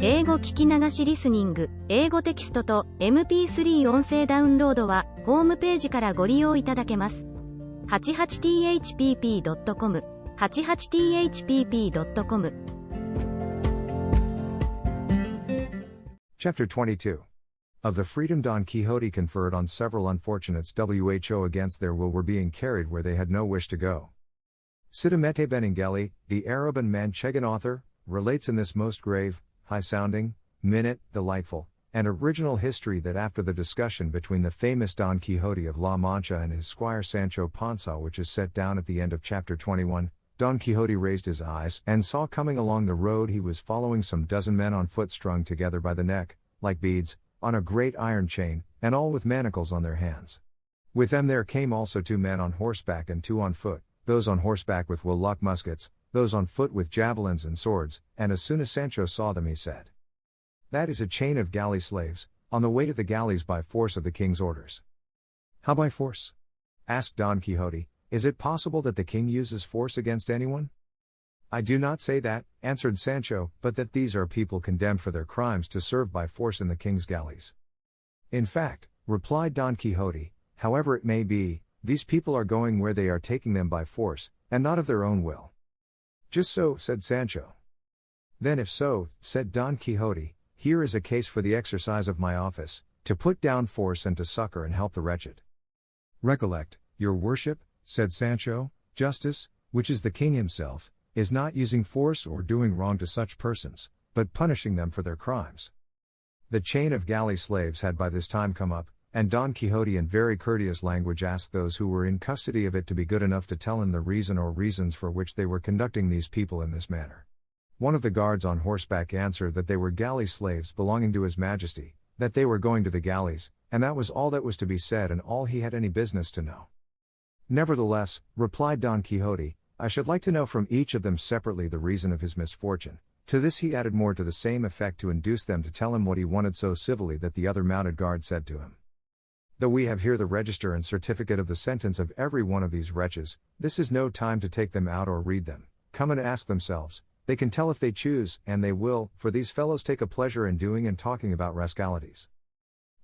英語聞き流しリスニング、英語テキストと MP3 音声ダウンロードはホームページからご利用いただけます。88thpp.com 88thpp.com Chapter 22. Of the freedom Don Quixote conferred on several unfortunates who against their will were being carried where they had no wish to go. Sidamete Benengeli, the Arab and Manchegan author, relates in this most grave, high-sounding, minute, delightful, and original history that after the discussion between the famous Don Quixote of La Mancha and his squire Sancho Panza, which is set down at the end of chapter 21, Don Quixote raised his eyes and saw coming along the road he was following some dozen men on foot strung together by the neck, like beads, on a great iron chain, and all with manacles on their hands. With them there came also 2 men on horseback and 2 on foot, those on horseback with willock muskets, those on foot with javelins and swords, and as soon as Sancho saw them he said, "That is a chain of galley slaves, on the way to the galleys by force of the king's orders." "How by force?" asked Don Quixote. "Is it possible that the king uses force against anyone?" "I do not say that," answered Sancho, "but that these are people condemned for their crimes to serve by force in the king's galleys." "In fact," replied Don Quixote, "however it may be, these people are going where they are taking them by force, and not of their own will." "Just so," said Sancho. "Then if so," said Don Quixote, "here is a case for the exercise of my office, to put down force and to succor and help the wretched." "Recollect, your worship," said Sancho, "justice, which is the king himself, is not using force or doing wrong to such persons, but punishing them for their crimes." The chain of galley slaves had by this time come up, and Don Quixote in very courteous language asked those who were in custody of it to be good enough to tell him the reason or reasons for which they were conducting these people in this manner. One of the guards on horseback answered that they were galley slaves belonging to His Majesty, that they were going to the galleys, and that was all that was to be said and all he had any business to know. "Nevertheless," replied Don Quixote, "I should like to know from each of them separately the reason of his misfortune." To this he added more to the same effect to induce them to tell him what he wanted so civilly that the other mounted guard said to him, "Though we have here the register and certificate of the sentence of every one of these wretches, this is no time to take them out or read them. Come and ask themselves, they can tell if they choose, and they will, for these fellows take a pleasure in doing and talking about rascalities."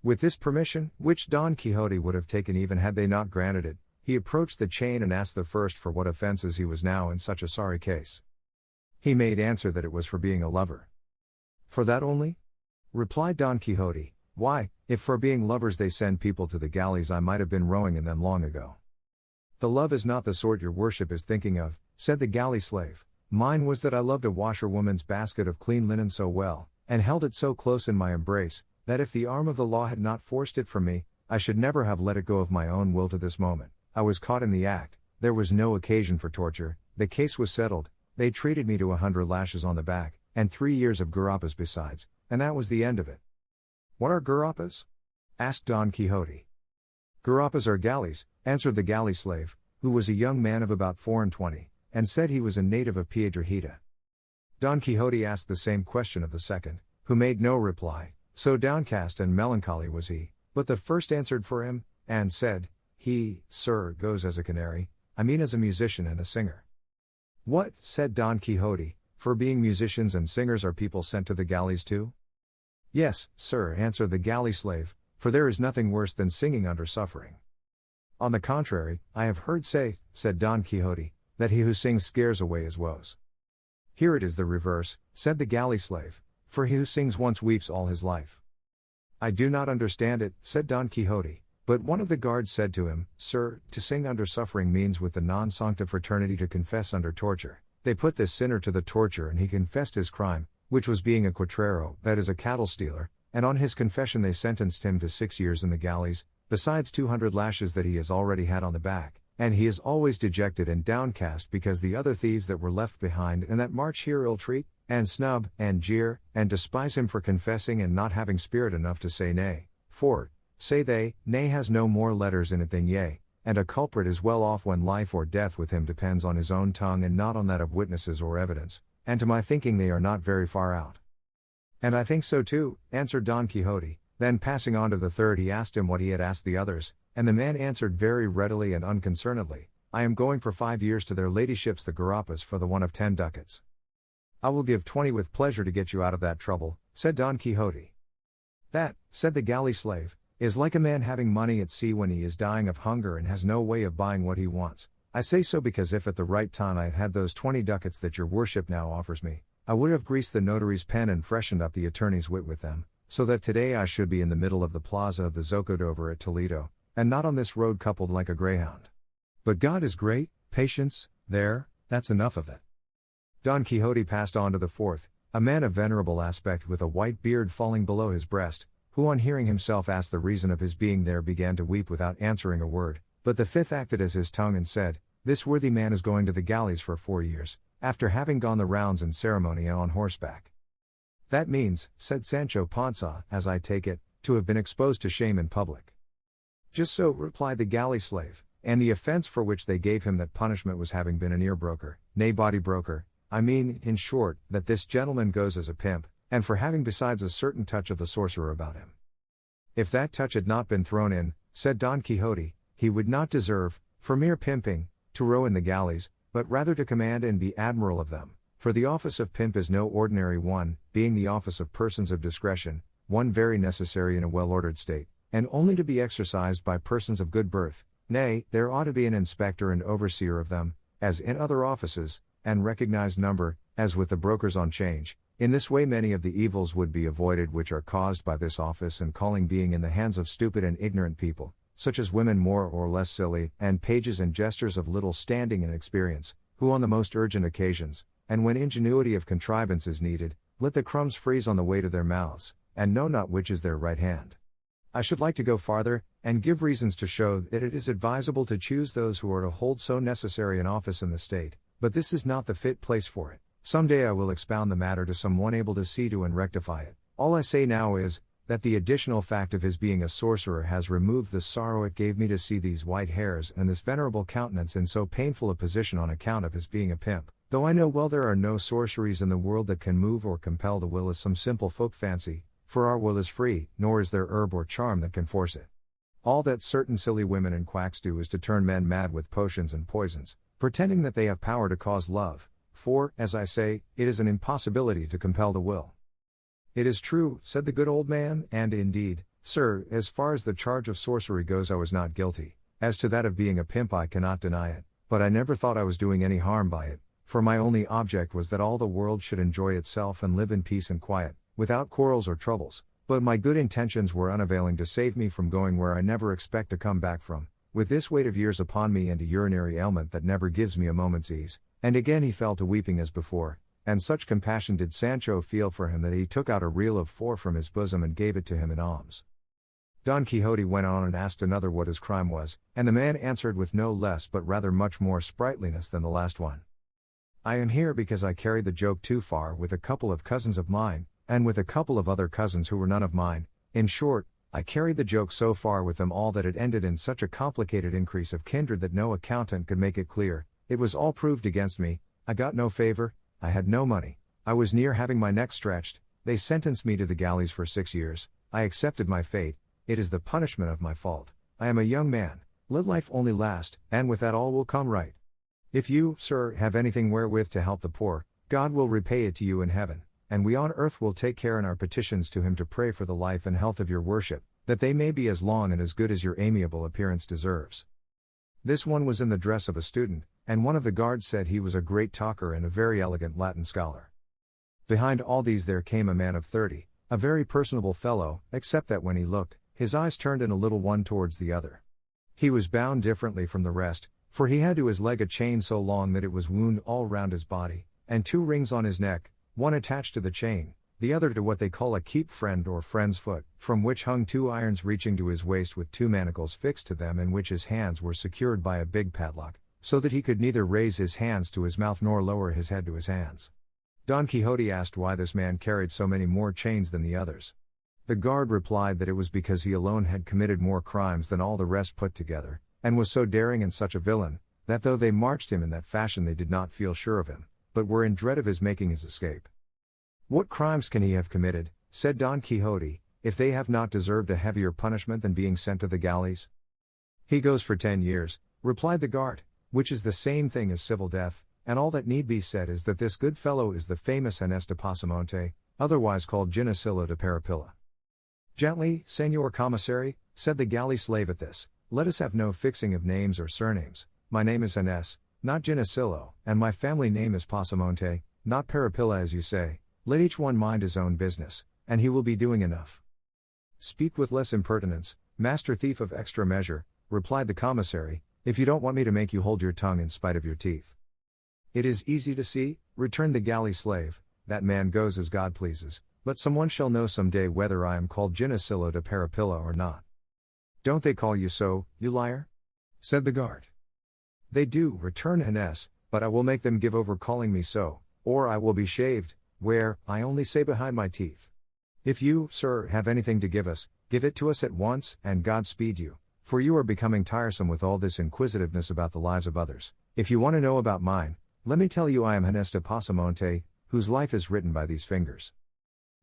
With this permission, which Don Quixote would have taken even had they not granted it, he approached the chain and asked the first for what offenses he was now in such a sorry case. He made answer that it was for being a lover. "For that only?" replied Don Quixote. "Why, if for being lovers they send people to the galleys I might have been rowing in them long ago." "The love is not the sort your worship is thinking of," said the galley slave. "Mine was that I loved a washerwoman's basket of clean linen so well, and held it so close in my embrace, that if the arm of the law had not forced it from me, I should never have let it go of my own will to this moment. I was caught in the act, there was no occasion for torture, the case was settled, they treated me to 100 lashes on the back, and 3 years of gurapas besides, and that was the end of it." "What are gurapas?" asked Don Quixote. "Gurapas are galleys," answered the galley slave, who was a young man of about 24, and said he was a native of Piedrahita. Don Quixote asked the same question of the second, who made no reply, so downcast and melancholy was he, but the first answered for him, and said, "He, sir, goes as a canary, I mean as a musician and a singer." "What," said Don Quixote, "for being musicians and singers are people sent to the galleys too?" "Yes, sir," answered the galley slave, "for there is nothing worse than singing under suffering." "On the contrary, I have heard say," said Don Quixote, "that he who sings scares away his woes." "Here it is the reverse," said the galley slave, "for he who sings once weeps all his life." "I do not understand it," said Don Quixote, but one of the guards said to him, "Sir, to sing under suffering means with the non-sancta fraternity to confess under torture. They put this sinner to the torture and he confessed his crime, which was being a cuatrero, that is a cattle stealer, and on his confession they sentenced him to 6 years in the galleys, besides 200 lashes that he has already had on the back, and he is always dejected and downcast because the other thieves that were left behind and that march here ill-treat, and snub, and jeer, and despise him for confessing and not having spirit enough to say nay, for, say they, nay has no more letters in it than yea, and a culprit is well off when life or death with him depends on his own tongue and not on that of witnesses or evidence, and to my thinking they are not very far out." "And I think so too," answered Don Quixote. Then passing on to the third he asked him what he had asked the others, and the man answered very readily and unconcernedly, "I am going for 5 years to their ladyships the gurapas for the one of 10 ducats." I will give 20 with pleasure to get you out of that trouble, said Don Quixote. That, said the galley slave, is like a man having money at sea when he is dying of hunger and has no way of buying what he wants. I say so because if at the right time I had had those 20 ducats that your worship now offers me, I would have greased the notary's pen and freshened up the attorney's wit with them, so that today I should be in the middle of the plaza of the Zocodover at Toledo, and not on this road coupled like a greyhound. But God is great, patience, that's enough of it. Don Quixote passed on to the fourth, a man of venerable aspect with a white beard falling below his breast, who on hearing himself ask the reason of his being there began to weep without answering a word, but the fifth acted as his tongue and said, "This worthy man is going to the galleys for 4 years, after having gone the rounds in ceremony and on horseback." "That means," said Sancho Panza, "as I take it, to have been exposed to shame in public." "Just so," replied the galley slave, "and the offense for which they gave him that punishment was having been an ear broker, nay body broker, I mean, in short, that this gentleman goes as a pimp, and for having besides a certain touch of the sorcerer about him." "If that touch had not been thrown in," said Don Quixote, "he would not deserve, for mere pimping, to row in the galleys, but rather to command and be admiral of them, for the office of pimp is no ordinary one, being the office of persons of discretion, one very necessary in a well-ordered state, and only to be exercised by persons of good birth, nay, there ought to be an inspector and overseer of them, as in other offices, and recognized number, as with the brokers on change. In this way many of the evils would be avoided which are caused by this office and calling being in the hands of stupid and ignorant people, such as women more or less silly, and pages and jesters of little standing and experience, who on the most urgent occasions, and when ingenuity of contrivance is needed, let the crumbs freeze on the way to their mouths, and know not which is their right hand. I should like to go farther, and give reasons to show that it is advisable to choose those who are to hold so necessary an office in the state, but this is not the fit place for it. Some day I will expound the matter to some one able to see to and rectify it. All I say now is, that the additional fact of his being a sorcerer has removed the sorrow it gave me to see these white hairs and this venerable countenance in so painful a position on account of his being a pimp, though I know well there are no sorceries in the world that can move or compel the will as some simple folk fancy, for our will is free, nor is there herb or charm that can force it. All that certain silly women and quacks do is to turn men mad with potions and poisons, pretending that they have power to cause love, for, as I say, it is an impossibility to compel the will. "It is true," said the good old man, "and indeed, sir, as far as the charge of sorcery goes I was not guilty. As to that of being a pimp I cannot deny it, but I never thought I was doing any harm by it, for my only object was that all the world should enjoy itself and live in peace and quiet, without quarrels or troubles, but my good intentions were unavailing to save me from going where I never expect to come back from, with this weight of years upon me and a urinary ailment that never gives me a moment's ease." And again he fell to weeping as before, and such compassion did Sancho feel for him that he took out a reel of 4 from his bosom and gave it to him in alms. Don Quixote went on and asked another what his crime was, and the man answered with no less but rather much more sprightliness than the last one. "I am here because I carried the joke too far with a couple of cousins of mine, and with a couple of other cousins who were none of mine. In short, I carried the joke so far with them all that it ended in such a complicated increase of kindred that no accountant could make it clear. It was all proved against me, I got no favor, I had no money, I was near having my neck stretched, they sentenced me to the galleys for 6 years, I accepted my fate, it is the punishment of my fault, I am a young man, let life only last, and with that all will come right. If you, sir, have anything wherewith to help the poor, God will repay it to you in heaven, and we on earth will take care in our petitions to him to pray for the life and health of your worship, that they may be as long and as good as your amiable appearance deserves." This one was in the dress of a student, and one of the guards said he was a great talker and a very elegant Latin scholar. Behind all these there came a man of 30, a very personable fellow, except that when he looked, his eyes turned in a little one towards the other. He was bound differently from the rest, for he had to his leg a chain so long that it was wound all round his body, and 2 rings on his neck, one attached to the chain, the other to what they call a keep friend or friend's foot, from which hung 2 irons reaching to his waist with 2 manacles fixed to them in which his hands were secured by a big padlock, so that he could neither raise his hands to his mouth nor lower his head to his hands. Don Quixote asked why this man carried so many more chains than the others. The guard replied that it was because he alone had committed more crimes than all the rest put together, and was so daring and such a villain, that though they marched him in that fashion they did not feel sure of him, but were in dread of his making his escape. "What crimes can he have committed," said Don Quixote, "if they have not deserved a heavier punishment than being sent to the galleys?" "He goes for 10 years, replied the guard, "which is the same thing as civil death, and all that need be said is that this good fellow is the famous Inés de Pasamonte, otherwise called Ginecillo de Parapilla. Gently, Señor Commissary, said the galley slave at this, let us have no fixing of names or surnames. My name is Inés, not Ginecillo, and my family name is Pasamonte, not Parapilla as you say. Let each one mind his own business, and he will be doing enough. Speak with less impertinence, master thief of extra measure, replied the commissary, if you don't want me to make you hold your tongue in spite of your teeth. It is easy to see, returned the galley slave, that man goes as God pleases, but someone shall know some day whether I am called Ginecillo de Parapilla or not. Don't they call you so, you liar? Said the guard. They do, returned Inés, but I will make them give over calling me so, or I will be shaved, where, I only say behind my teeth. If you, sir, have anything to give us, give it to us at once, and God speed you, for you are becoming tiresome with all this inquisitiveness about the lives of others. If you want to know about mine, let me tell you I am Inés de Pasamonte, whose life is written by these fingers.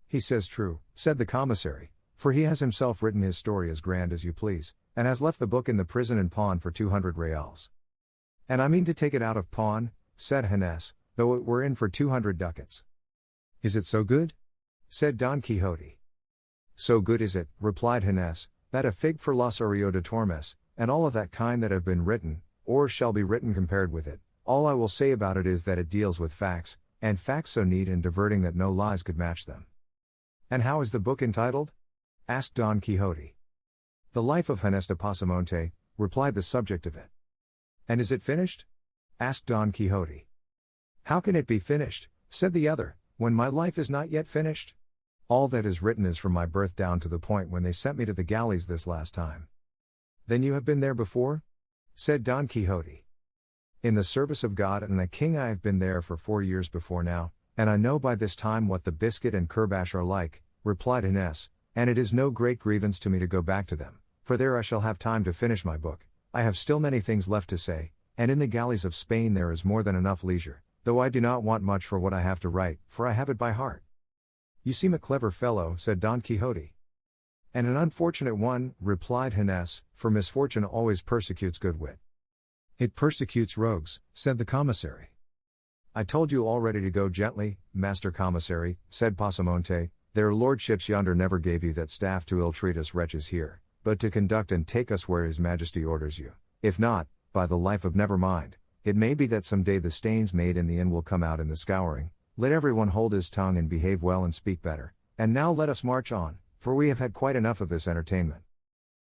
He says true, said the commissary, for he has himself written his story as grand as you please, and has left the book in the prison in pawn for 200 reals. And I mean to take it out of pawn, said Inés, though it were in for 200 ducats. Is it so good? Said Don Quixote. So good is it, replied Inés, that a fig for Los Orio de Tormes, and all of that kind that have been written, or shall be written compared with it, all I will say about it is that it deals with facts, and facts so neat and diverting that no lies could match them. And how is the book entitled? Asked Don Quixote. The Life of Inés de Pasamonte, replied the subject of it. And is it finished? Asked Don Quixote. How can it be finished, said the other, when my life is not yet finished? All that is written is from my birth down to the point when they sent me to the galleys this last time. Then you have been there before? Said Don Quixote. In the service of God and the King I have been there for 4 years before now, and I know by this time what the biscuit and curbash are like, replied Inés, and it is no great grievance to me to go back to them, for there I shall have time to finish my book. I have still many things left to say, and in the galleys of Spain there is more than enough leisure, though I do not want much for what I have to write, for I have it by heart. You seem a clever fellow, said Don Quixote. And an unfortunate one, replied Inés, for misfortune always persecutes good wit. It persecutes rogues, said the commissary. I told you already to go gently, master commissary, said Pasamonte, their lordships yonder never gave you that staff to ill-treat us wretches here, but to conduct and take us where his majesty orders you. If not, by the life of never mind, it may be that some day the stains made in the inn will come out in the scouring. Let everyone hold his tongue and behave well and speak better, and now let us march on, for we have had quite enough of this entertainment.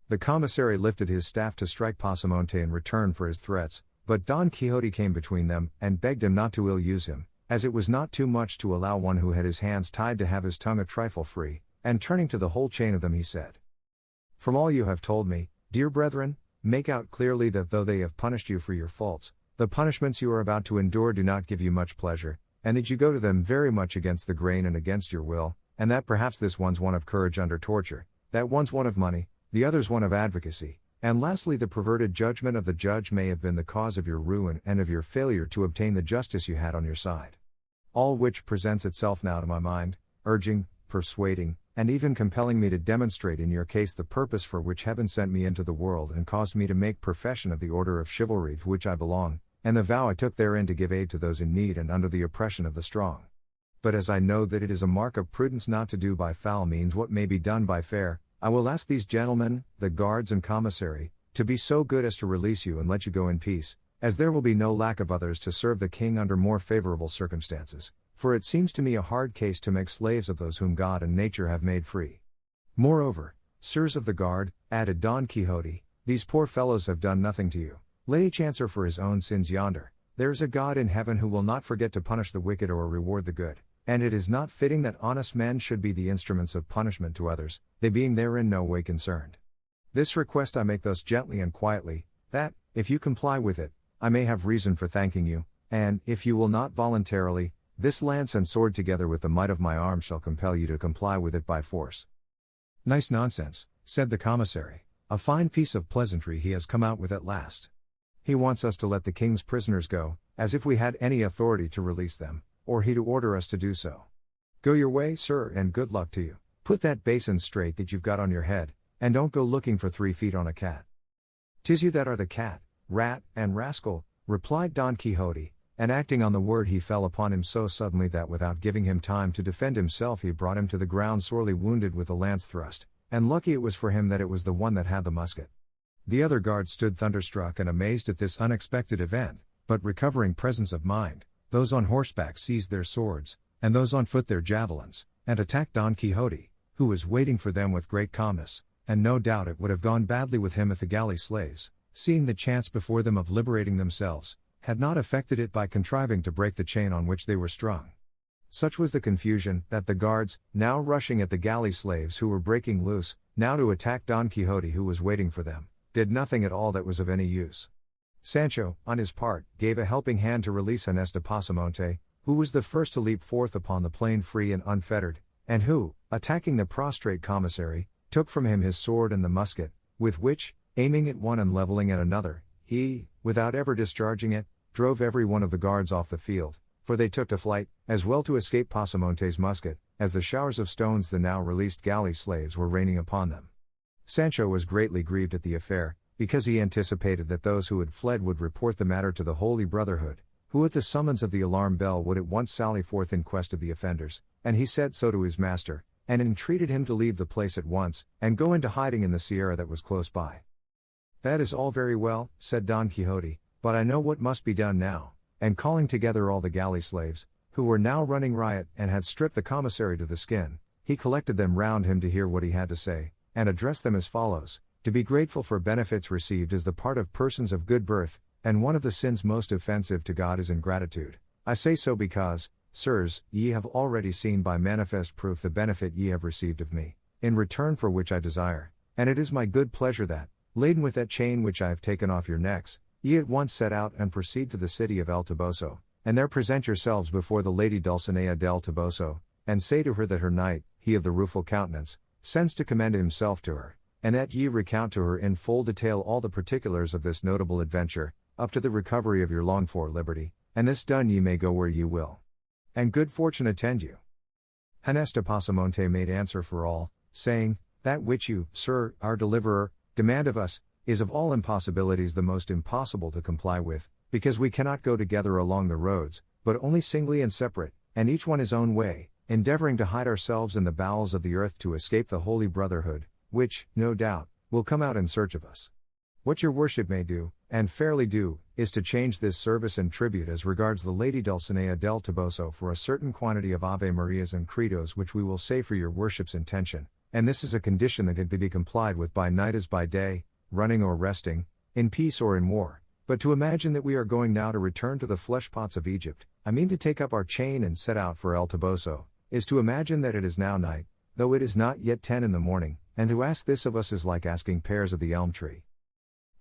The commissary lifted his staff to strike Pasamonte in return for his threats, but Don Quixote came between them, and begged him not to ill-use him, as it was not too much to allow one who had his hands tied to have his tongue a trifle free, and turning to the whole chain of them he said, From all you have told me, dear brethren, make out clearly that though they have punished you for your faults, the punishments you are about to endure do not give you much pleasure, and that you go to them very much against the grain and against your will, and that perhaps this one's one of courage under torture, that one's one of money, the other's one of advocacy, and lastly the perverted judgment of the judge may have been the cause of your ruin and of your failure to obtain the justice you had on your side. All which presents itself now to my mind, urging, persuading, and even compelling me to demonstrate in your case the purpose for which heaven sent me into the world and caused me to make profession of the order of chivalry to which I belong, and the vow I took therein to give aid to those in need and under the oppression of the strong. But as I know that it is a mark of prudence not to do by foul means what may be done by fair, I will ask these gentlemen, the guards and commissary, to be so good as to release you and let you go in peace, as there will be no lack of others to serve the king under more favorable circumstances, for it seems to me a hard case to make slaves of those whom God and nature have made free. Moreover, sirs of the guard, added Don Quixote, these poor fellows have done nothing to you. Let each answer for his own sins yonder. There is a God in heaven who will not forget to punish the wicked or reward the good, and it is not fitting that honest men should be the instruments of punishment to others, they being therein no way concerned. This request I make thus gently and quietly, that, if you comply with it, I may have reason for thanking you, and, if you will not voluntarily, this lance and sword together with the might of my arm shall compel you to comply with it by force. Nice nonsense, said the commissary, a fine piece of pleasantry he has come out with at last. He wants us to let the king's prisoners go, as if we had any authority to release them, or he to order us to do so. Go your way, sir, and good luck to you. Put that basin straight that you've got on your head, and don't go looking for 3 feet on a cat. 'Tis you that are the cat, rat, and rascal, replied Don Quixote, and acting on the word he fell upon him so suddenly that without giving him time to defend himself he brought him to the ground sorely wounded with a lance thrust, and lucky it was for him that it was the one that had the musket. The other guards stood thunderstruck and amazed at this unexpected event, but recovering presence of mind, those on horseback seized their swords, and those on foot their javelins, and attacked Don Quixote, who was waiting for them with great calmness, and no doubt it would have gone badly with him if the galley slaves, seeing the chance before them of liberating themselves, had not effected it by contriving to break the chain on which they were strung. Such was the confusion, that the guards, now rushing at the galley slaves who were breaking loose, now to attack Don Quixote who was waiting for them, did nothing at all that was of any use. Sancho, on his part, gave a helping hand to release Ginés de Pasamonte, who was the first to leap forth upon the plain free and unfettered, and who, attacking the prostrate commissary, took from him his sword and the musket, with which, aiming at one and leveling at another, he, without ever discharging it, drove every one of the guards off the field, for they took to flight, as well to escape Pasamonte's musket, as the showers of stones the now released galley slaves were raining upon them. Sancho was greatly grieved at the affair, because he anticipated that those who had fled would report the matter to the Holy Brotherhood, who at the summons of the alarm bell would at once sally forth in quest of the offenders, and he said so to his master, and entreated him to leave the place at once, and go into hiding in the sierra that was close by. "That is all very well," said Don Quixote, "but I know what must be done now," and calling together all the galley slaves, who were now running riot and had stripped the commissary to the skin, he collected them round him to hear what he had to say, and addressed them as follows: "To be grateful for benefits received is the part of persons of good birth, and one of the sins most offensive to God is ingratitude. I say so because, sirs, ye have already seen by manifest proof the benefit ye have received of me, in return for which I desire, and it is my good pleasure that, laden with that chain which I have taken off your necks, ye at once set out and proceed to the city of El Toboso, and there present yourselves before the Lady Dulcinea del Toboso, and say to her that her knight, he of the rueful countenance, sends to commend himself to her, and that ye recount to her in full detail all the particulars of this notable adventure, up to the recovery of your longed-for liberty, and this done ye may go where ye will. And good fortune attend you." Ginés de Pasamonte made answer for all, saying, "That which you, sir, our deliverer, demand of us, is of all impossibilities the most impossible to comply with, because we cannot go together along the roads, but only singly and separate, and each one his own way, endeavoring to hide ourselves in the bowels of the earth to escape the Holy Brotherhood, which, no doubt, will come out in search of us. What your worship may do, and fairly do, is to change this service and tribute as regards the Lady Dulcinea del Toboso for a certain quantity of Ave Marias and Credos which we will say for your worship's intention, and this is a condition that can be complied with by night as by day, running or resting, in peace or in war. But to imagine that we are going now to return to the flesh pots of Egypt, I mean to take up our chain and set out for El Toboso, is to imagine that it is now night, though it is not yet 10 in the morning, and to ask this of us is like asking pears of the elm tree."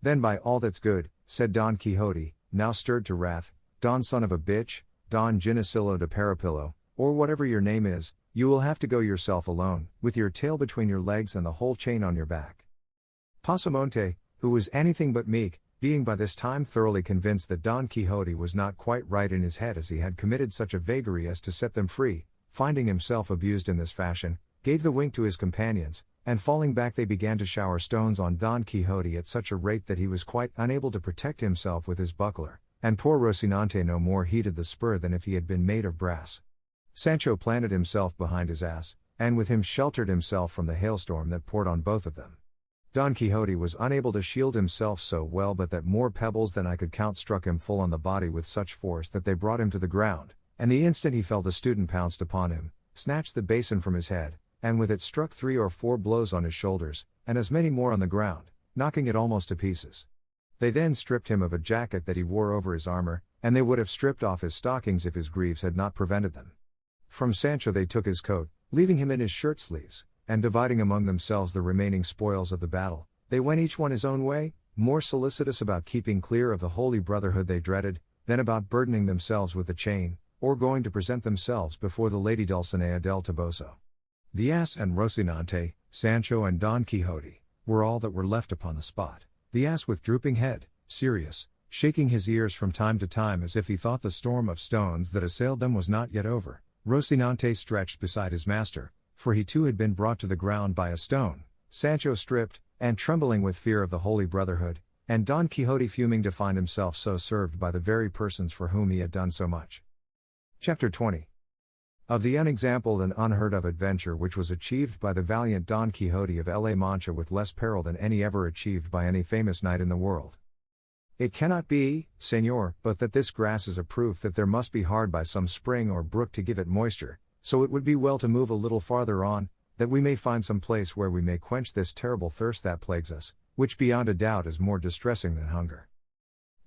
"Then by all that's good," said Don Quixote, now stirred to wrath, "Don son of a bitch, Don Ginesillo de Parapillo, or whatever your name is, you will have to go yourself alone, with your tail between your legs and the whole chain on your back." Pasamonte, who was anything but meek, being by this time thoroughly convinced that Don Quixote was not quite right in his head as he had committed such a vagary as to set them free, finding himself abused in this fashion, gave the wink to his companions, and falling back they began to shower stones on Don Quixote at such a rate that he was quite unable to protect himself with his buckler, and poor Rocinante no more heeded the spur than if he had been made of brass. Sancho planted himself behind his ass, and with him sheltered himself from the hailstorm that poured on both of them. Don Quixote was unable to shield himself so well but that more pebbles than I could count struck him full on the body with such force that they brought him to the ground, and the instant he fell the student pounced upon him, snatched the basin from his head, and with it struck 3 or 4 blows on his shoulders, and as many more on the ground, knocking it almost to pieces. They then stripped him of a jacket that he wore over his armor, and they would have stripped off his stockings if his griefs had not prevented them. From Sancho they took his coat, leaving him in his shirt sleeves, and dividing among themselves the remaining spoils of the battle, they went each one his own way, more solicitous about keeping clear of the Holy Brotherhood they dreaded, than about burdening themselves with the chain, or going to present themselves before the Lady Dulcinea del Toboso. The ass and Rocinante, Sancho and Don Quixote, were all that were left upon the spot, the ass with drooping head, serious, shaking his ears from time to time as if he thought the storm of stones that assailed them was not yet over, Rocinante stretched beside his master, for he too had been brought to the ground by a stone, Sancho stripped, and trembling with fear of the Holy Brotherhood, And Don Quixote fuming to find himself so served by the very persons for whom he had done so much. Chapter 20. Of the unexampled and unheard of adventure which was achieved by the valiant Don Quixote of La Mancha with less peril than any ever achieved by any famous knight in the world. It cannot be, Señor, but that this grass is a proof that there must be hard by some spring or brook to give it moisture, so it would be well to move a little farther on, that we may find some place where we may quench this terrible thirst that plagues us, which beyond a doubt is more distressing than hunger.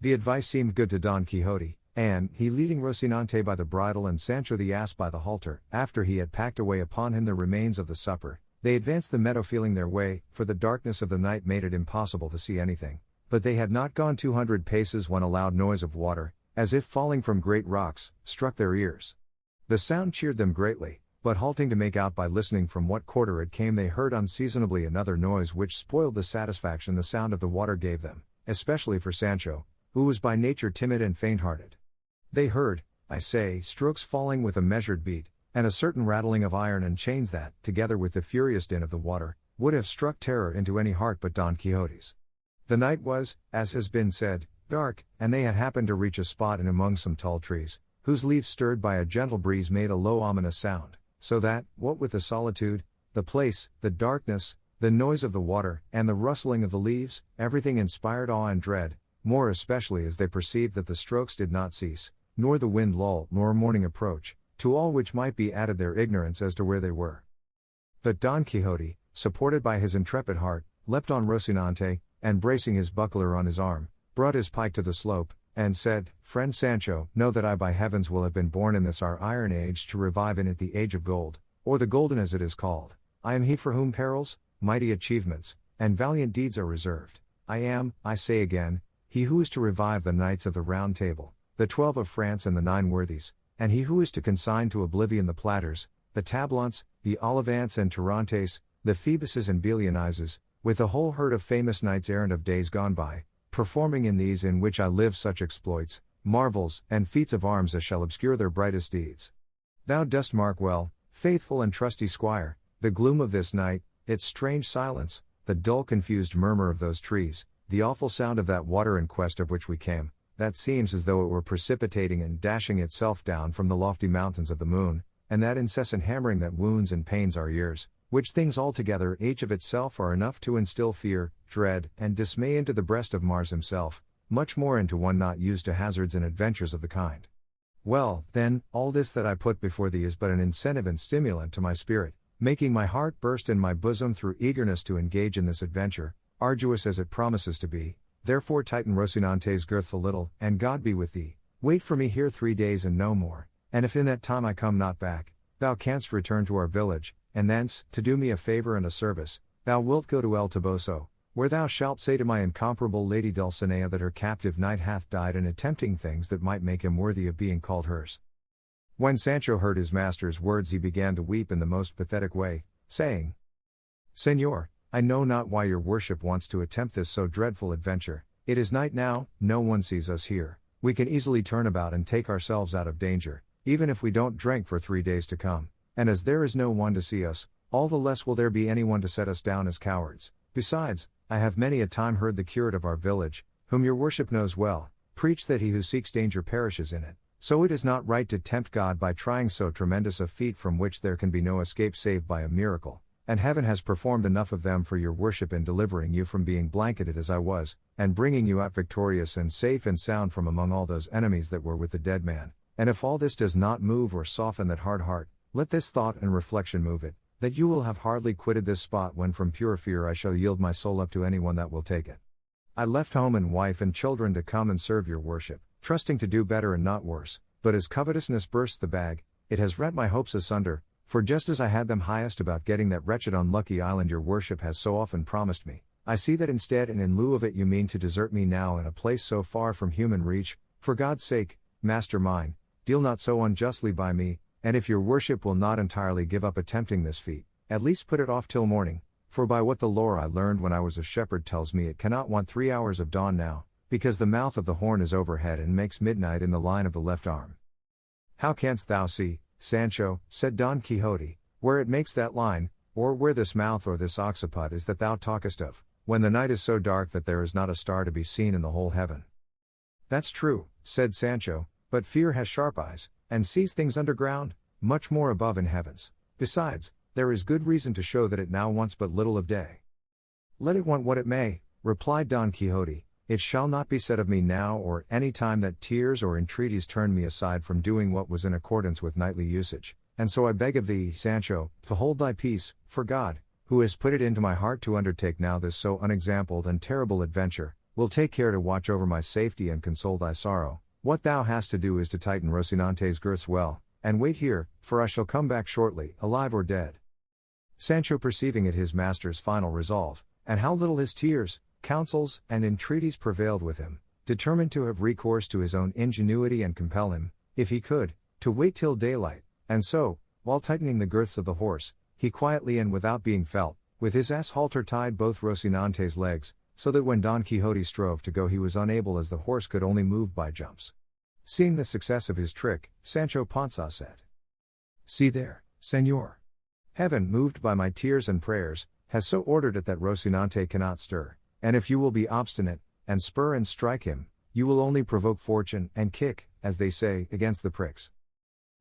The advice seemed good to Don Quixote, and, he leading Rocinante by the bridle and Sancho the ass by the halter, after he had packed away upon him the remains of the supper, they advanced the meadow feeling their way, for the darkness of the night made it impossible to see anything, but they had not gone 200 paces when a loud noise of water, as if falling from great rocks, struck their ears. The sound cheered them greatly, but halting to make out by listening from what quarter it came they heard unseasonably another noise which spoiled the satisfaction the sound of the water gave them, especially for Sancho, who was by nature timid and faint-hearted. They heard, I say, strokes falling with a measured beat, and a certain rattling of iron and chains that, together with the furious din of the water, would have struck terror into any heart but Don Quixote's. The night was, as has been said, dark, and they had happened to reach a spot in among some tall trees, whose leaves stirred by a gentle breeze made a low ominous sound, so that, what with the solitude, the place, the darkness, the noise of the water, and the rustling of the leaves, everything inspired awe and dread, more especially as they perceived that the strokes did not cease, nor the wind lull, nor morning approach, to all which might be added their ignorance as to where they were. But Don Quixote, supported by his intrepid heart, leapt on Rocinante, and bracing his buckler on his arm, brought his pike to the slope, and said, Friend Sancho, know that I by heavens will have been born in this our iron age to revive in it the age of gold, or the golden as it is called. I am he for whom perils, mighty achievements, and valiant deeds are reserved. I am, I say again, he who is to revive the knights of the Round Table, the 12 of France and the 9 worthies, and he who is to consign to oblivion the Platters, the Tablants, the Olivants and Tarantes, the Phoebuses and Belianises, with the whole herd of famous knights errant of days gone by, performing in these in which I live such exploits, marvels, and feats of arms as shall obscure their brightest deeds. Thou dost mark well, faithful and trusty squire, the gloom of this night, its strange silence, the dull confused murmur of those trees, the awful sound of that water in quest of which we came, that seems as though it were precipitating and dashing itself down from the lofty mountains of the moon, and that incessant hammering that wounds and pains our ears, which things altogether each of itself are enough to instill fear, dread, and dismay into the breast of Mars himself, much more into one not used to hazards and adventures of the kind. Well, then, all this that I put before thee is but an incentive and stimulant to my spirit, making my heart burst in my bosom through eagerness to engage in this adventure, arduous as it promises to be. Therefore tighten Rocinante's girths a little, and God be with thee. Wait for me here 3 days and no more, and if in that time I come not back, thou canst return to our village, and thence, to do me a favor and a service, thou wilt go to El Toboso, where thou shalt say to my incomparable lady Dulcinea that her captive knight hath died in attempting things that might make him worthy of being called hers. When Sancho heard his master's words he began to weep in the most pathetic way, saying, Señor, I know not why your worship wants to attempt this so dreadful adventure. It is night now, no one sees us here, we can easily turn about and take ourselves out of danger, even if we don't drink for 3 days to come, and as there is no one to see us, all the less will there be anyone to set us down as cowards. Besides, I have many a time heard the curate of our village, whom your worship knows well, preach that he who seeks danger perishes in it, so it is not right to tempt God by trying so tremendous a feat from which there can be no escape save by a miracle. And heaven has performed enough of them for your worship in delivering you from being blanketed as I was, and bringing you out victorious and safe and sound from among all those enemies that were with the dead man. And if all this does not move or soften that hard heart, let this thought and reflection move it, that you will have hardly quitted this spot when from pure fear I shall yield my soul up to anyone that will take it. I left home and wife and children to come and serve your worship, trusting to do better and not worse, but as covetousness bursts the bag, it has rent my hopes asunder. For just as I had them highest about getting that wretched unlucky island your worship has so often promised me, I see that instead and in lieu of it you mean to desert me now in a place so far from human reach. For God's sake, master mine, deal not so unjustly by me, and if your worship will not entirely give up attempting this feat, at least put it off till morning, for by what the lore I learned when I was a shepherd tells me it cannot want 3 hours of dawn now, because the mouth of the horn is overhead and makes midnight in the line of the left arm. How canst thou see, Sancho, said Don Quixote, where it makes that line, or where this mouth or this occiput is that thou talkest of? when the night is so dark that there is not a star to be seen in the whole heaven. That's true, said Sancho, but fear has sharp eyes, and sees things underground, much more above in heavens. Besides, there is good reason to show that it now wants but little of day. Let it want what it may, replied Don Quixote, it shall not be said of me now or any time that tears or entreaties turned me aside from doing what was in accordance with knightly usage, and so I beg of thee, Sancho, to hold thy peace, for God, who has put it into my heart to undertake now this so unexampled and terrible adventure, will take care to watch over my safety and console thy sorrow. What thou hast to do is to tighten Rocinante's girths well, and wait here, for I shall come back shortly, alive or dead. Sancho, perceiving it his master's final resolve, and how little his tears, counsels, and entreaties prevailed with him, determined to have recourse to his own ingenuity and compel him, if he could, to wait till daylight, and so, while tightening the girths of the horse, he quietly and without being felt, with his ass halter tied both Rocinante's legs, so that when Don Quixote strove to go he was unable, as the horse could only move by jumps. Seeing the success of his trick, Sancho Panza said, "See there, Señor. Heaven, moved by my tears and prayers, has so ordered it that Rocinante cannot stir, and if you will be obstinate, and spur and strike him, you will only provoke fortune, and kick, as they say, against the pricks."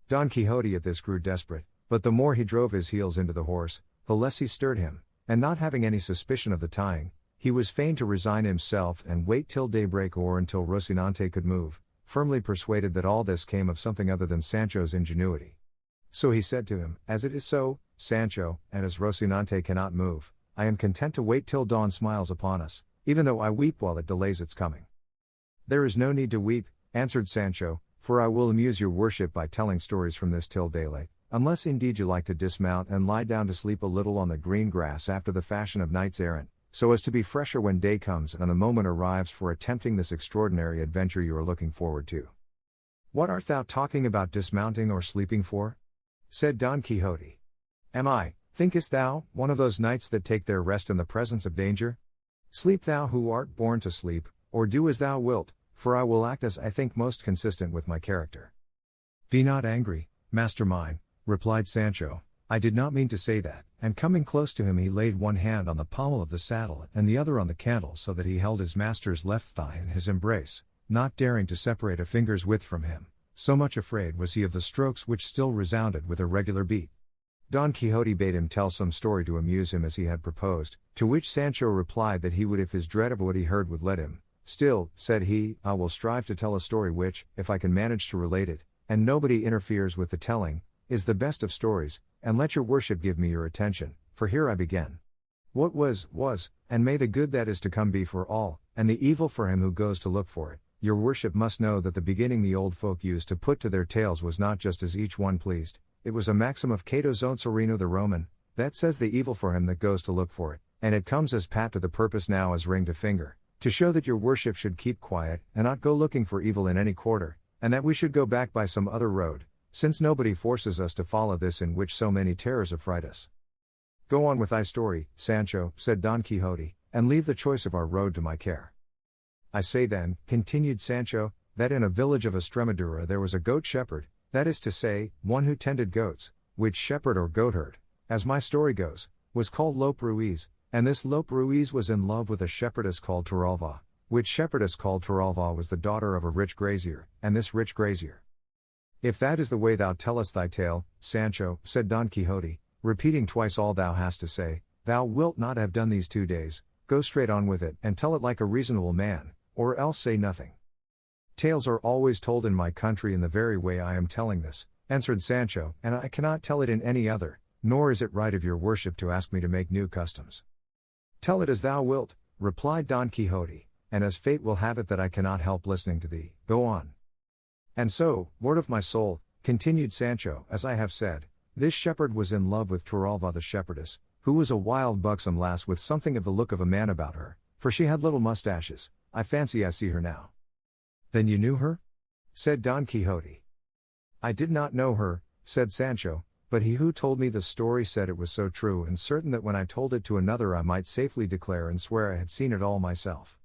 Don Quixote at this grew desperate, but the more he drove his heels into the horse, the less he stirred him, and not having any suspicion of the tying, he was fain to resign himself and wait till daybreak or until Rocinante could move, firmly persuaded that all this came of something other than Sancho's ingenuity. So he said to him, "As it is so, Sancho, and as Rocinante cannot move, I am content to wait till dawn smiles upon us, even though I weep while it delays its coming." "There is no need to weep," answered Sancho, "for I will amuse your worship by telling stories from this till daylight, unless indeed you like to dismount and lie down to sleep a little on the green grass after the fashion of knights errant, so as to be fresher when day comes and the moment arrives for attempting this extraordinary adventure you are looking forward to." "What art thou talking about dismounting or sleeping for?" said Don Quixote. "Am I, thinkest thou, one of those knights that take their rest in the presence of danger? Sleep thou who art born to sleep, or do as thou wilt, for I will act as I think most consistent with my character." "Be not angry, master mine," replied Sancho, "I did not mean to say that," and coming close to him he laid one hand on the pommel of the saddle and the other on the cantle, so that he held his master's left thigh in his embrace, not daring to separate a finger's width from him, so much afraid was he of the strokes which still resounded with a regular beat. Don Quixote bade him tell some story to amuse him as he had proposed, to which Sancho replied that he would if his dread of what he heard would let him. "Still," said he, "I will strive to tell a story which, if I can manage to relate it, and nobody interferes with the telling, is the best of stories, and let your worship give me your attention, for here I begin. What was, and may the good that is to come be for all, and the evil for him who goes to look for it. Your worship must know that the beginning the old folk used to put to their tales was not just as each one pleased, it was a maxim of Cato Zonzarino the Roman, that says the evil for him that goes to look for it, and it comes as pat to the purpose now as ring to finger, to show that your worship should keep quiet, and not go looking for evil in any quarter, and that we should go back by some other road, since nobody forces us to follow this in which so many terrors affright us." "Go on with thy story, Sancho," said Don Quixote, "and leave the choice of our road to my care." "I say then," continued Sancho, "that in a village of Estremadura there was a goat shepherd, that is to say, one who tended goats, which shepherd or goatherd, as my story goes, was called Lope Ruiz, and this Lope Ruiz was in love with a shepherdess called Torralva, which shepherdess called Torralva was the daughter of a rich grazier, and this rich grazier—" "If that is the way thou tellest thy tale, Sancho," said Don Quixote, repeating twice all thou hast to say, "thou wilt not have done these 2 days, go straight on with it, and tell it like a reasonable man, or else say nothing." "Tales are always told in my country in the very way I am telling this," answered Sancho, "and I cannot tell it in any other, nor is it right of your worship to ask me to make new customs." "Tell it as thou wilt," replied Don Quixote, "and as fate will have it that I cannot help listening to thee, go on." "And so, lord of my soul," continued Sancho, "as I have said, this shepherd was in love with Torralva the shepherdess, who was a wild buxom lass with something of the look of a man about her, for she had little mustaches. I fancy I see her now." "Then you knew her?" said Don Quixote. "I did not know her," said Sancho, "but he who told me the story said it was so true and certain that when I told it to another I might safely declare and swear I had seen it all myself.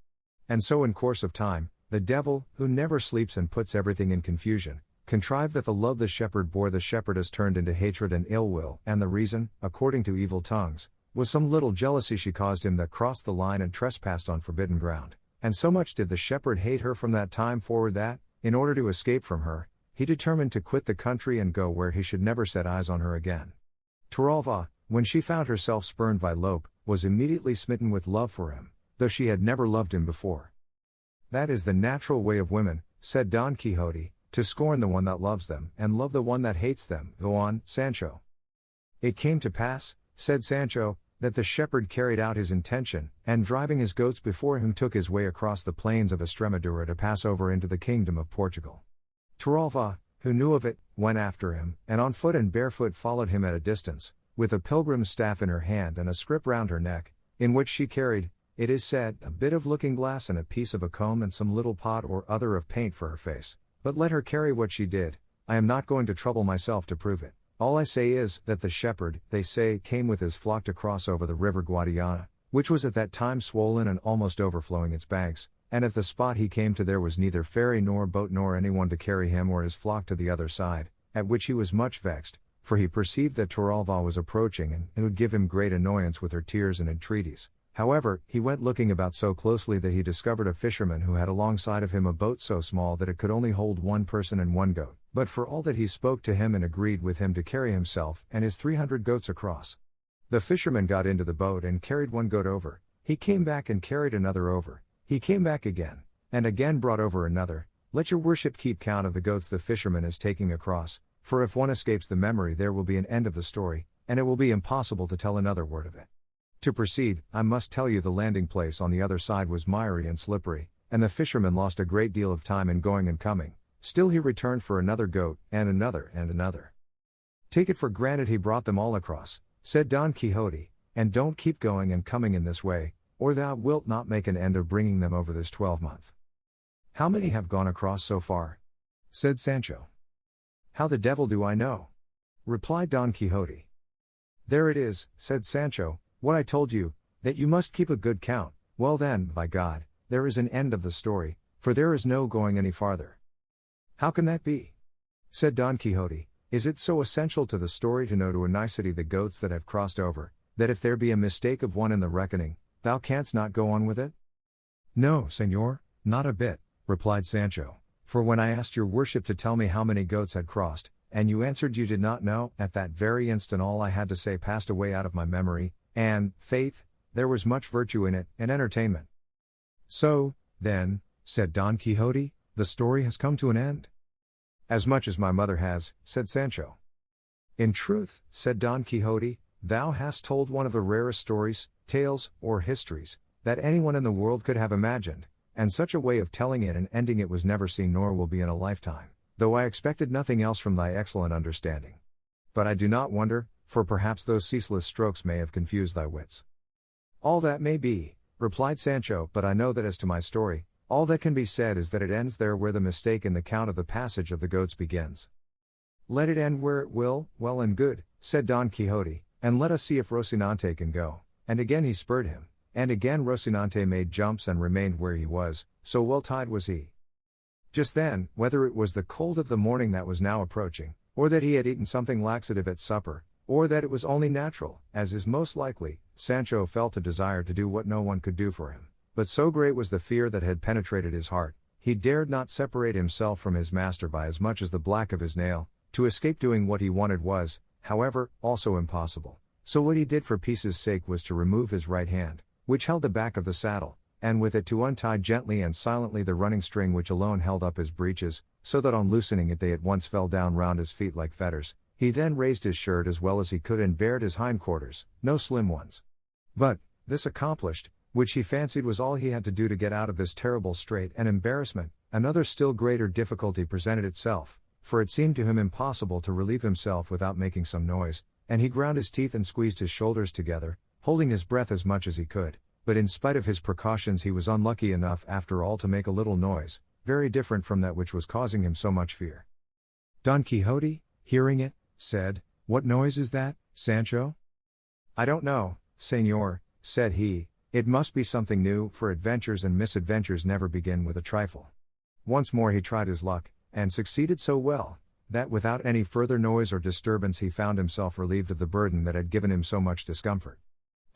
And so in course of time, the devil, who never sleeps and puts everything in confusion, contrived that the love the shepherd bore the shepherdess turned into hatred and ill will, and the reason, according to evil tongues, was some little jealousy she caused him that crossed the line and trespassed on forbidden ground, and so much did the shepherd hate her from that time forward that, in order to escape from her, he determined to quit the country and go where he should never set eyes on her again. Toralva, when she found herself spurned by Lope, was immediately smitten with love for him, though she had never loved him before. That is the natural way of women, said Don Quixote, to scorn the one that loves them and love the one that hates them. Go on, Sancho. It came to pass, said Sancho, that the shepherd carried out his intention, and driving his goats before him took his way across the plains of Extremadura to pass over into the kingdom of Portugal. Toralva, who knew of it, went after him, and on foot and barefoot followed him at a distance, with a pilgrim's staff in her hand and a scrip round her neck, in which she carried, it is said, a bit of looking-glass and a piece of a comb and some little pot or other of paint for her face. But let her carry what she did, I am not going to trouble myself to prove it. All I say is, that the shepherd, they say, came with his flock to cross over the river Guadiana, which was at that time swollen and almost overflowing its banks, and at the spot he came to there was neither ferry nor boat nor anyone to carry him or his flock to the other side, at which he was much vexed, for he perceived that Toralva was approaching and it would give him great annoyance with her tears and entreaties. However, he went looking about so closely that he discovered a fisherman who had alongside of him a boat so small that it could only hold one person and one goat, but for all that he spoke to him and agreed with him to carry himself and his 300 goats across. The fisherman got into the boat and carried one goat over, he came back and carried another over, he came back again, and again brought over another. Let your worship keep count of the goats the fisherman is taking across, for if one escapes the memory there will be an end of the story, and it will be impossible to tell another word of it. To proceed, I must tell you the landing place on the other side was miry and slippery, and the fisherman lost a great deal of time in going and coming. Still he returned for another goat, and another and another. Take it for granted he brought them all across, said Don Quixote, and don't keep going and coming in this way, or thou wilt not make an end of bringing them over this 12-month. How many have gone across so far? Said Sancho. How the devil do I know? Replied Don Quixote. There it is, said Sancho, what I told you, that you must keep a good count. Well then, by God, there is an end of the story, for there is no going any farther. How can that be? Said Don Quixote. Is it so essential to the story to know to a nicety the goats that have crossed over, that if there be a mistake of one in the reckoning, thou canst not go on with it? No, señor, not a bit, replied Sancho, for when I asked your worship to tell me how many goats had crossed, and you answered you did not know, at that very instant all I had to say passed away out of my memory, and, faith, there was much virtue in it, and entertainment. So, then, said Don Quixote, the story has come to an end? As much as my mother has, said Sancho. In truth, said Don Quixote, thou hast told one of the rarest stories, tales, or histories, that anyone in the world could have imagined, and such a way of telling it and ending it was never seen nor will be in a lifetime, though I expected nothing else from thy excellent understanding. But I do not wonder, for perhaps those ceaseless strokes may have confused thy wits. All that may be, replied Sancho, but I know that as to my story, all that can be said is that it ends there where the mistake in the count of the passage of the goats begins. Let it end where it will, well and good, said Don Quixote, and let us see if Rocinante can go. And again he spurred him, and again Rocinante made jumps and remained where he was, so well tied was he. Just then, whether it was the cold of the morning that was now approaching, or that he had eaten something laxative at supper, or that it was only natural, as is most likely, Sancho felt a desire to do what no one could do for him, but so great was the fear that had penetrated his heart, he dared not separate himself from his master by as much as the black of his nail. To escape doing what he wanted was, however, also impossible, so what he did for peace's sake was to remove his right hand, which held the back of the saddle, and with it to untie gently and silently the running string which alone held up his breeches, so that on loosening it they at once fell down round his feet like fetters. He then raised his shirt as well as he could and bared his hindquarters, no slim ones. But, this accomplished, which he fancied was all he had to do to get out of this terrible strait and embarrassment, another still greater difficulty presented itself, for it seemed to him impossible to relieve himself without making some noise, and he ground his teeth and squeezed his shoulders together, holding his breath as much as he could, but in spite of his precautions he was unlucky enough after all to make a little noise, very different from that which was causing him so much fear. Don Quixote, hearing it, said, "What noise is that, Sancho?" "I don't know, señor," said he, "it must be something new, for adventures and misadventures never begin with a trifle." Once more he tried his luck, and succeeded so well, that without any further noise or disturbance he found himself relieved of the burden that had given him so much discomfort.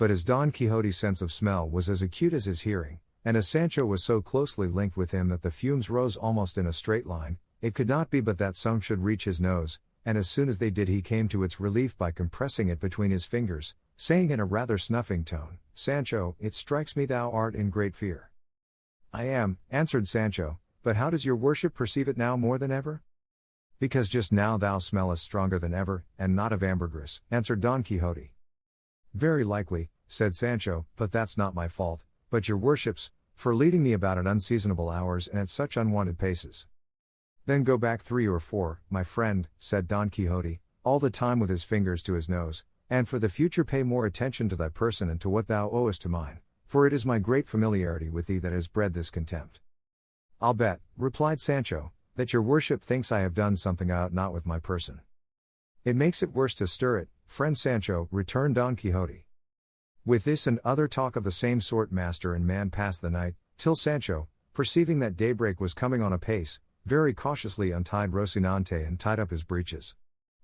But as Don Quixote's sense of smell was as acute as his hearing, and as Sancho was so closely linked with him that the fumes rose almost in a straight line, it could not be but that some should reach his nose, and as soon as they did he came to its relief by compressing it between his fingers, saying in a rather snuffing tone, "Sancho, it strikes me thou art in great fear." "I am," answered Sancho, "but how does your worship perceive it now more than ever?" "Because just now thou smellest stronger than ever, and not of ambergris," answered Don Quixote. "Very likely," said Sancho, "but that's not my fault, but your worship's, for leading me about at unseasonable hours and at such unwonted paces." "Then go back 3 or 4, my friend," said Don Quixote, all the time with his fingers to his nose, "and for the future pay more attention to thy person and to what thou owest to mine, for it is my great familiarity with thee that has bred this contempt." "I'll bet," replied Sancho, "that your worship thinks I have done something I ought not with my person." "It makes it worse to stir it, friend Sancho," returned Don Quixote. With this and other talk of the same sort master and man passed the night, till Sancho, perceiving that daybreak was coming on apace, very cautiously untied Rocinante and tied up his breeches.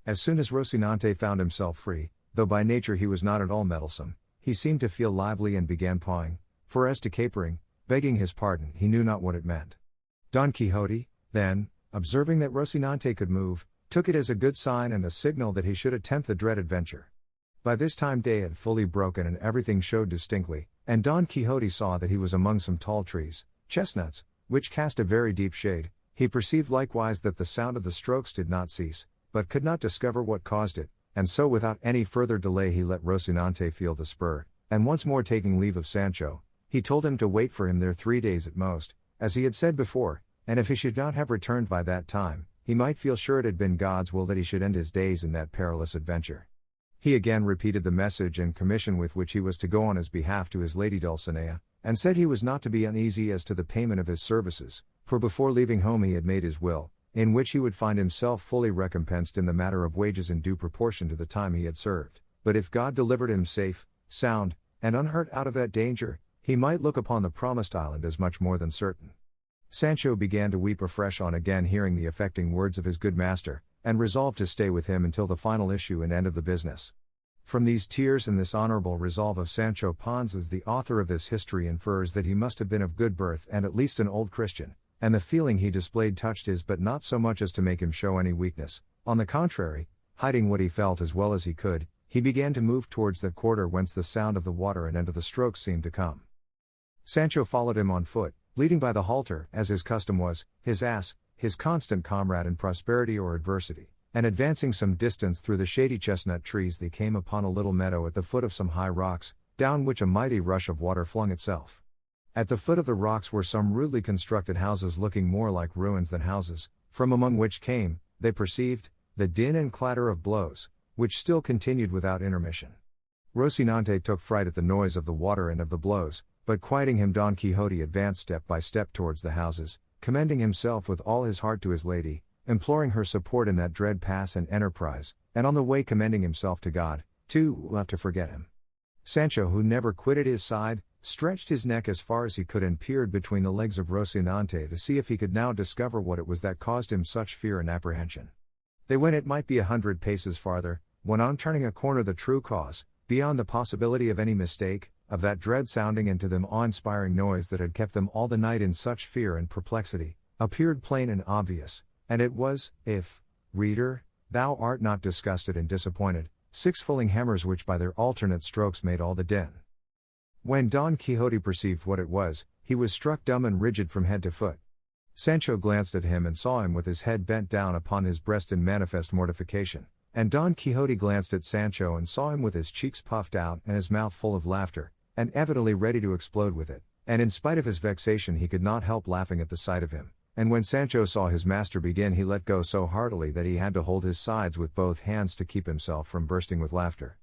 As soon as Rocinante found himself free, though by nature he was not at all meddlesome, he seemed to feel lively and began pawing, for as to capering, begging his pardon, he knew not what it meant. Don Quixote, then, observing that Rocinante could move, took it as a good sign and a signal that he should attempt the dread adventure. By this time day had fully broken and everything showed distinctly, and Don Quixote saw that he was among some tall trees, chestnuts, which cast a very deep shade. He perceived likewise that the sound of the strokes did not cease, but could not discover what caused it, and so without any further delay he let Rocinante feel the spur, and once more taking leave of Sancho, he told him to wait for him there 3 days at most, as he had said before, and if he should not have returned by that time, he might feel sure it had been God's will that he should end his days in that perilous adventure. He again repeated the message and commission with which he was to go on his behalf to his lady Dulcinea, and said he was not to be uneasy as to the payment of his services, for before leaving home he had made his will, in which he would find himself fully recompensed in the matter of wages in due proportion to the time he had served, but if God delivered him safe, sound, and unhurt out of that danger, he might look upon the promised island as much more than certain. Sancho began to weep afresh on again hearing the affecting words of his good master, and resolved to stay with him until the final issue and end of the business. From these tears and this honorable resolve of Sancho Panza the author of this history infers that he must have been of good birth and at least an old Christian, and the feeling he displayed touched his but not so much as to make him show any weakness. On the contrary, hiding what he felt as well as he could, he began to move towards that quarter whence the sound of the water and end of the strokes seemed to come. Sancho followed him on foot, leading by the halter, as his custom was, his ass, his constant comrade in prosperity or adversity, and advancing some distance through the shady chestnut trees they came upon a little meadow at the foot of some high rocks, down which a mighty rush of water flung itself. At the foot of the rocks were some rudely constructed houses looking more like ruins than houses, from among which came, they perceived, the din and clatter of blows, which still continued without intermission. Rocinante took fright at the noise of the water and of the blows, but quieting him Don Quixote advanced step by step towards the houses, commending himself with all his heart to his lady, imploring her support in that dread pass and enterprise, and on the way commending himself to God, too, not to forget him. Sancho, who never quitted his side, stretched his neck as far as he could and peered between the legs of Rocinante to see if he could now discover what it was that caused him such fear and apprehension. They went it might be 100 paces farther, when on turning a corner the true cause, beyond the possibility of any mistake, of that dread sounding and to them awe-inspiring noise that had kept them all the night in such fear and perplexity, appeared plain and obvious, and it was, if, reader, thou art not disgusted and disappointed, 6 fulling hammers which by their alternate strokes made all the din. When Don Quixote perceived what it was, he was struck dumb and rigid from head to foot. Sancho glanced at him and saw him with his head bent down upon his breast in manifest mortification, and Don Quixote glanced at Sancho and saw him with his cheeks puffed out and his mouth full of laughter, and evidently ready to explode with it, and in spite of his vexation he could not help laughing at the sight of him, and when Sancho saw his master begin he let go so heartily that he had to hold his sides with both hands to keep himself from bursting with laughter.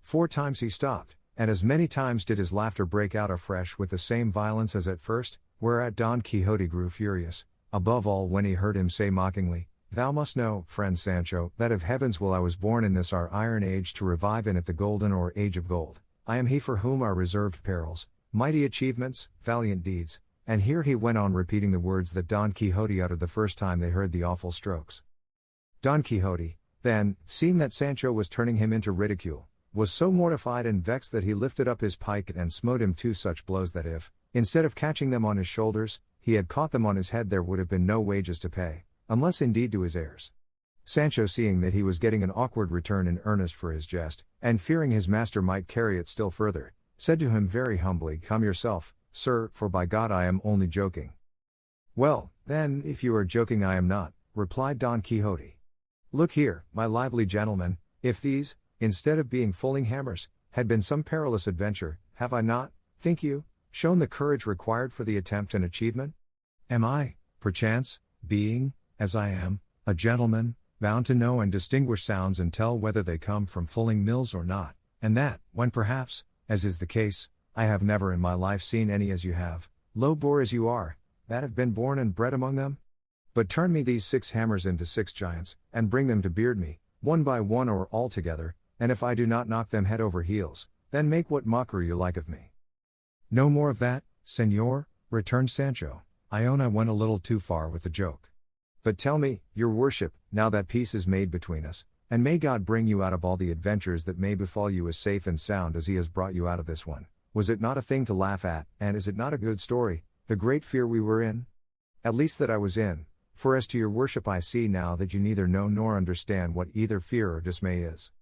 4 times he stopped, and as many times did his laughter break out afresh with the same violence as at first, whereat Don Quixote grew furious, above all when he heard him say mockingly, "Thou must know, friend Sancho, that of heaven's will I was born in this our iron age to revive in it the golden or age of gold. I am he for whom are reserved perils, mighty achievements, valiant deeds," and here he went on repeating the words that Don Quixote uttered the first time they heard the awful strokes. Don Quixote, then, seeing that Sancho was turning him into ridicule, was so mortified and vexed that he lifted up his pike and smote him 2 such blows that if, instead of catching them on his shoulders, he had caught them on his head, there would have been no wages to pay, unless indeed to his heirs. Sancho, seeing that he was getting an awkward return in earnest for his jest, and fearing his master might carry it still further, said to him very humbly, "Come yourself, sir, for by God I am only joking." "Well, then, if you are joking I am not," replied Don Quixote. "Look here, my lively gentleman, if these, instead of being fulling hammers, had been some perilous adventure, have I not, think you, shown the courage required for the attempt and achievement? Am I, perchance, being, as I am, a gentleman, bound to know and distinguish sounds and tell whether they come from fulling mills or not, and that, when perhaps, as is the case, I have never in my life seen any as you have, low bore as you are, that have been born and bred among them? But turn me these 6 hammers into 6 giants, and bring them to beard me, one by one or all together, and if I do not knock them head over heels, then make what mockery you like of me." "No more of that, señor," returned Sancho. "I own I went a little too far with the joke. But tell me, your worship, now that peace is made between us, and may God bring you out of all the adventures that may befall you as safe and sound as he has brought you out of this one, was it not a thing to laugh at, and is it not a good story, the great fear we were in? At least that I was in, for as to your worship I see now that you neither know nor understand what either fear or dismay is."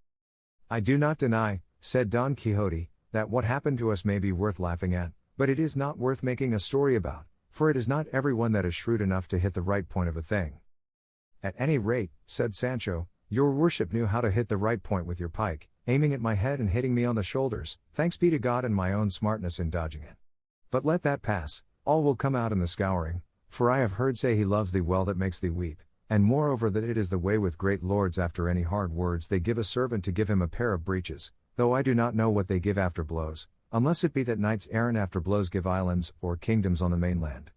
"I do not deny," said Don Quixote, "that what happened to us may be worth laughing at, but it is not worth making a story about, for it is not everyone that is shrewd enough to hit the right point of a thing." "At any rate," said Sancho, "your worship knew how to hit the right point with your pike, aiming at my head and hitting me on the shoulders, thanks be to God and my own smartness in dodging it. But let that pass, all will come out in the scouring, for I have heard say he loves thee well that makes thee weep, and moreover that it is the way with great lords after any hard words they give a servant to give him a pair of breeches, though I do not know what they give after blows, unless it be that knights errant after blows give islands or kingdoms on the mainland."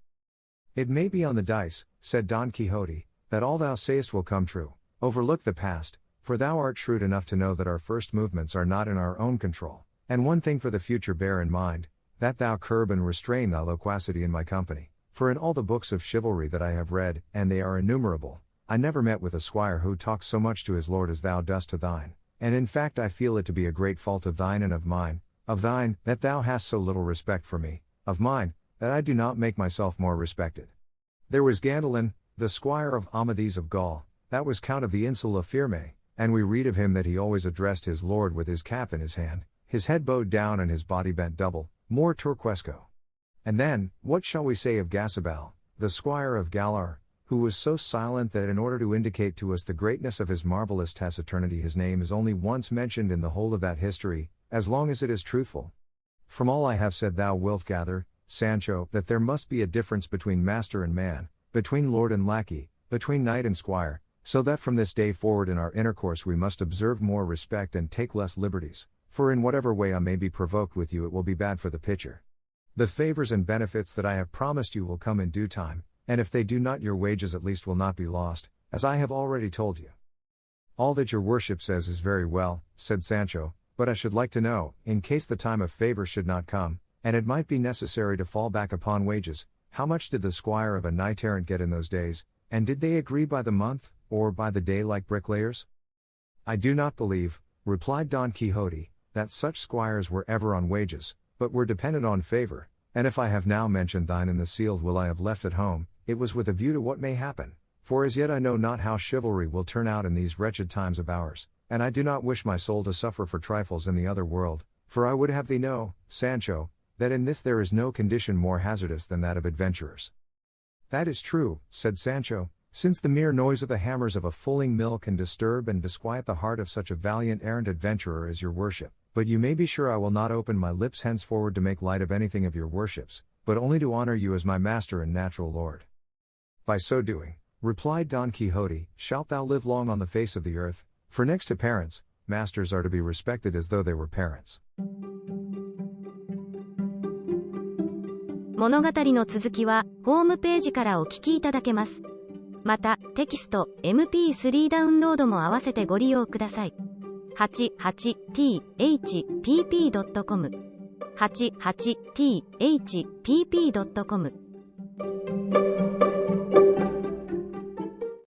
"It may be on the dice," said Don Quixote, "that all thou sayest will come true. Overlook the past, for thou art shrewd enough to know that our first movements are not in our own control, and one thing for the future bear in mind, that thou curb and restrain thy loquacity in my company, for in all the books of chivalry that I have read, and they are innumerable, I never met with a squire who talks so much to his lord as thou dost to thine, and in fact I feel it to be a great fault of thine and of mine, of thine, that thou hast so little respect for me, of mine, that I do not make myself more respected. There was Gandalin, the squire of Amadis of Gaul, that was count of the Insula Firme, and we read of him that he always addressed his lord with his cap in his hand, his head bowed down and his body bent double, more turquesco. And then, what shall we say of Gasabal, the squire of Galar, who was so silent that in order to indicate to us the greatness of his marvelous taciturnity his name is only once mentioned in the whole of that history, as long as it is truthful? From all I have said thou wilt gather, Sancho, that there must be a difference between master and man, between lord and lackey, between knight and squire, so that from this day forward in our intercourse we must observe more respect and take less liberties, for in whatever way I may be provoked with you it will be bad for the picture. The favors and benefits that I have promised you will come in due time, and if they do not your wages at least will not be lost, as I have already told you." "All that your worship says is very well," said Sancho, "but I should like to know, in case the time of favor should not come, and it might be necessary to fall back upon wages, how much did the squire of a knight-errant get in those days, and did they agree by the month, or by the day like bricklayers?" "I do not believe," replied Don Quixote, "that such squires were ever on wages, but were dependent on favor, and if I have now mentioned thine in the sealed will I have left at home, it was with a view to what may happen, for as yet I know not how chivalry will turn out in these wretched times of ours, and I do not wish my soul to suffer for trifles in the other world, for I would have thee know, Sancho, that in this there is no condition more hazardous than that of adventurers." "That is true," said Sancho, "since the mere noise of the hammers of a fulling mill can disturb and disquiet the heart of such a valiant errant adventurer as your worship, but you may be sure I will not open my lips henceforward to make light of anything of your worships, but only to honor you as my master and natural lord." "By so doing," replied Don Quixote, "shalt thou live long on the face of the earth, for next to parents, masters are to be respected as though they were parents." 物語の続きはホームページからお聞きいただけます。また、テキスト、MP3 ダウンロードも合わせてご利用ください。88thpp.com 88thpp.com